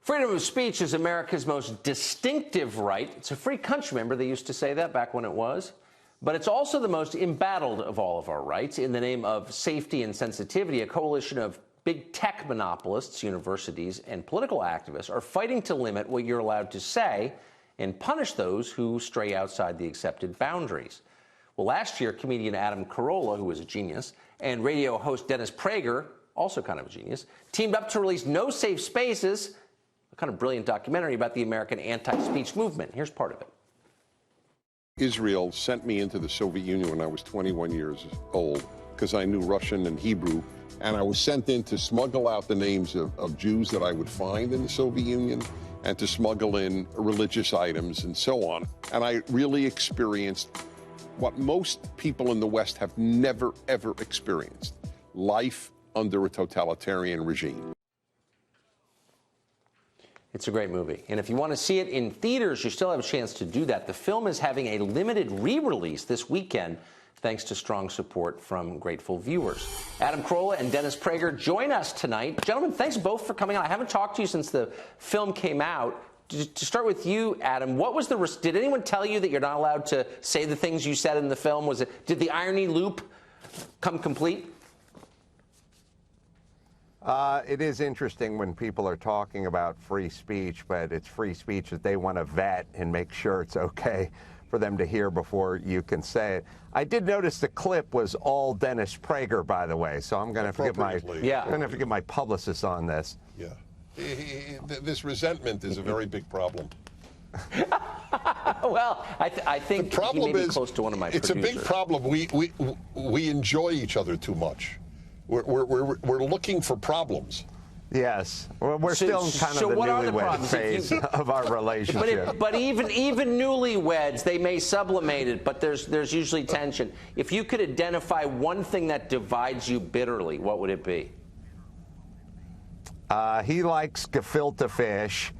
Freedom of speech is America's most distinctive right. It's a free country. Remember, they used to say that back when it was. But it's also the most embattled of all of our rights. In the name of safety and sensitivity, a coalition of big tech monopolists, universities, and political activists are fighting to limit what you're allowed to say and punish those who stray outside the accepted boundaries. Well, last year, comedian Adam Carolla, who is a genius, and radio host Dennis Prager, also kind of a genius, teamed up to release No Safe Spaces, a kind of brilliant documentary about the American anti-speech movement. Here's part of it. Israel sent me into the Soviet Union when I was 21 years old because I knew Russian and Hebrew, and I was sent in to smuggle out the names of Jews that I would find in the Soviet Union and to smuggle in religious items and so on. And I really experienced what most people in the West have never, ever experienced: life under a totalitarian regime. It's a great movie. And if you want to see it in theaters, you still have a chance to do that. The film is having a limited re-release this weekend, thanks to strong support from grateful viewers. Adam Carolla and Dennis Prager join us tonight. Gentlemen, thanks both for coming on. I haven't talked to you since the film came out. To start with you, Adam, what was did anyone tell you that you're not allowed to say the things you said in the film? Did the irony loop come complete? It is interesting when people are talking about free speech, but it's free speech that they want to vet and make sure it's okay for them to hear before you can say it. I did notice the clip was all Dennis Prager, by the way, so I'm going to have to get my publicist on this. Yeah. This resentment is a very big problem. Well, I think the problem he may be is close to one of my producers. It's a big problem. We enjoy each other too much. We're looking for problems. Yes. Well, we're still in kind of the newlywed phase of our relationship. But even newlyweds, they may sublimate it, but there's usually tension. If you could identify one thing that divides you bitterly, what would it be? He likes gefilte fish,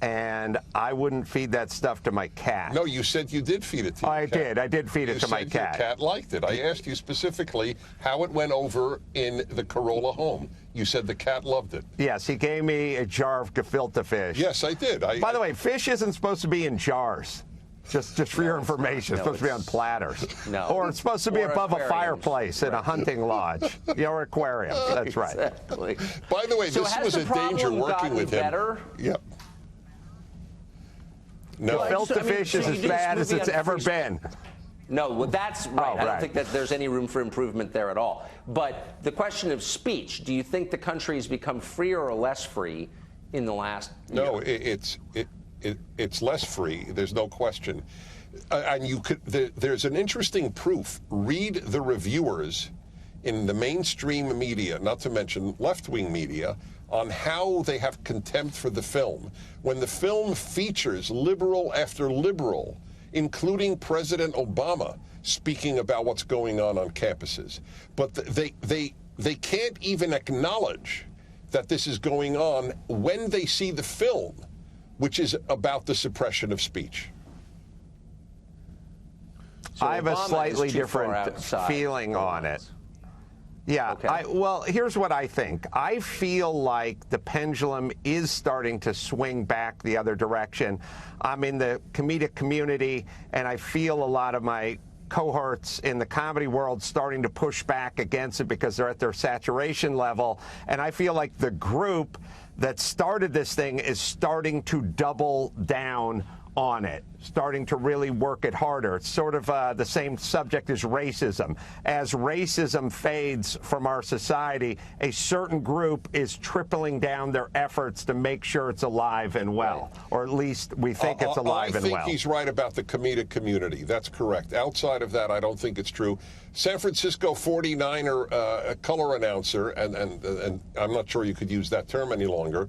and I wouldn't feed that stuff to my cat. No, you said you did feed it to your cat. I did feed it to my cat. Your cat liked it. I asked you specifically how it went over in the Carolla home. You said the cat loved it. Yes, he gave me a jar of gefilte fish. Yes, I did. By the way, fish isn't supposed to be in jars. Just for your information, it's supposed to be on platters. No. Or it's supposed to be above a fireplace in a hunting lodge. Your aquarium. That's right. Exactly. By the way, this was a danger working with him. Better? Yep. No. Gefilte fish is as bad as it's ever been. No, well, that's right. I don't think that there's any room for improvement there at all. But the question of speech, do you think the country has become freer or less free in the last year? No, it's less free. There's no question. And there's an interesting proof. Read the reviewers in the mainstream media, not to mention left-wing media, on how they have contempt for the film. When the film features liberal after liberal, including President Obama, speaking about what's going on campuses. But they can't even acknowledge that this is going on when they see the film, which is about the suppression of speech. So I have a slightly different feeling on it. Yeah, okay. Well, here's what I think. I feel like the pendulum is starting to swing back the other direction. I'm in the comedic community, and I feel a lot of my cohorts in the comedy world starting to push back against it because they're at their saturation level. And I feel like the group that started this thing is starting to double down on it, starting to really work it harder. It's sort of the same subject as racism. As racism fades from our society, a certain group is tripling down their efforts to make sure it's alive and well, or at least we think it's alive and well. I think he's right about the comedic community. That's correct. Outside of that, I don't think it's true. San Francisco 49er color announcer, and I'm not sure you could use that term any longer,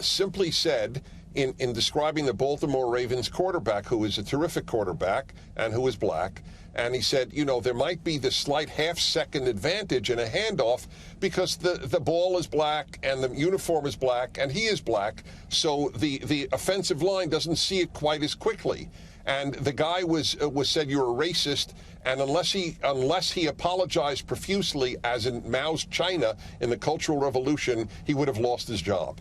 simply said, in describing the Baltimore Ravens quarterback, who is a terrific quarterback and who is black, and he said, you know, there might be this slight half-second advantage in a handoff because the ball is black and the uniform is black and he is black, so the offensive line doesn't see it quite as quickly. And the guy was said, you're a racist, and unless he apologized profusely, as in Mao's China in the Cultural Revolution, he would have lost his job.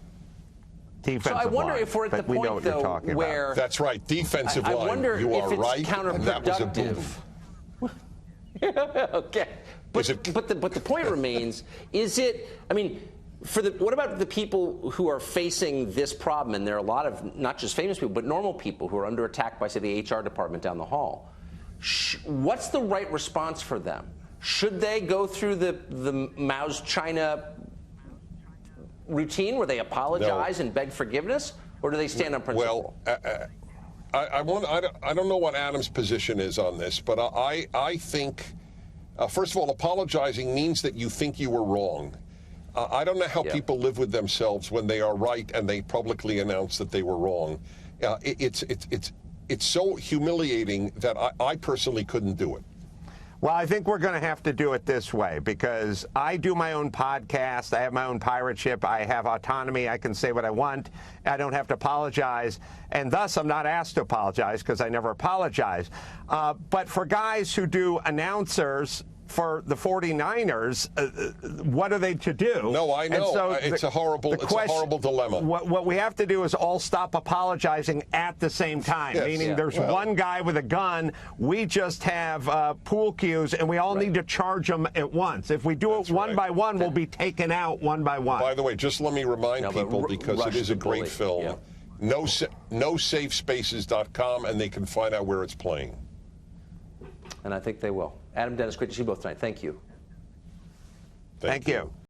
Defensive So I wonder line, if we're at the but we know point, what you're though, talking where about. That's right, defensive I line. wonder You if are it's right, and that was a counterproductive. boom. Okay, but the point remains: is it? I mean, what about the people who are facing this problem? And there are a lot of not just famous people, but normal people who are under attack by, say, the HR department down the hall. What's the right response for them? Should they go through the Mao's China routine where they apologize and beg forgiveness, or do they stand on principle? Well, I don't know what Adam's position is on this, but I think, first of all, apologizing means that you think you were wrong. I don't know how people live with themselves when they are right and they publicly announce that they were wrong. It's so humiliating that I personally couldn't do it. Well, I think we're going to have to do it this way, because I do my own podcast. I have my own pirate ship. I have autonomy. I can say what I want. I don't have to apologize. And thus, I'm not asked to apologize because I never apologize. But for guys who do announcers for the 49ers, what are they to do? No, I know. So it's a horrible dilemma. What we have to do is all stop apologizing at the same time, meaning there's one guy with a gun. We just have pool cues, and we all need to charge them at once. If we do it one by one, we'll be taken out one by one. By the way, just let me remind people, because it is a great film, NoSafeSpaces.com, and they can find out where it's playing. And I think they will. Adam, Dennis, great to see you both tonight. Thank you. Thank you.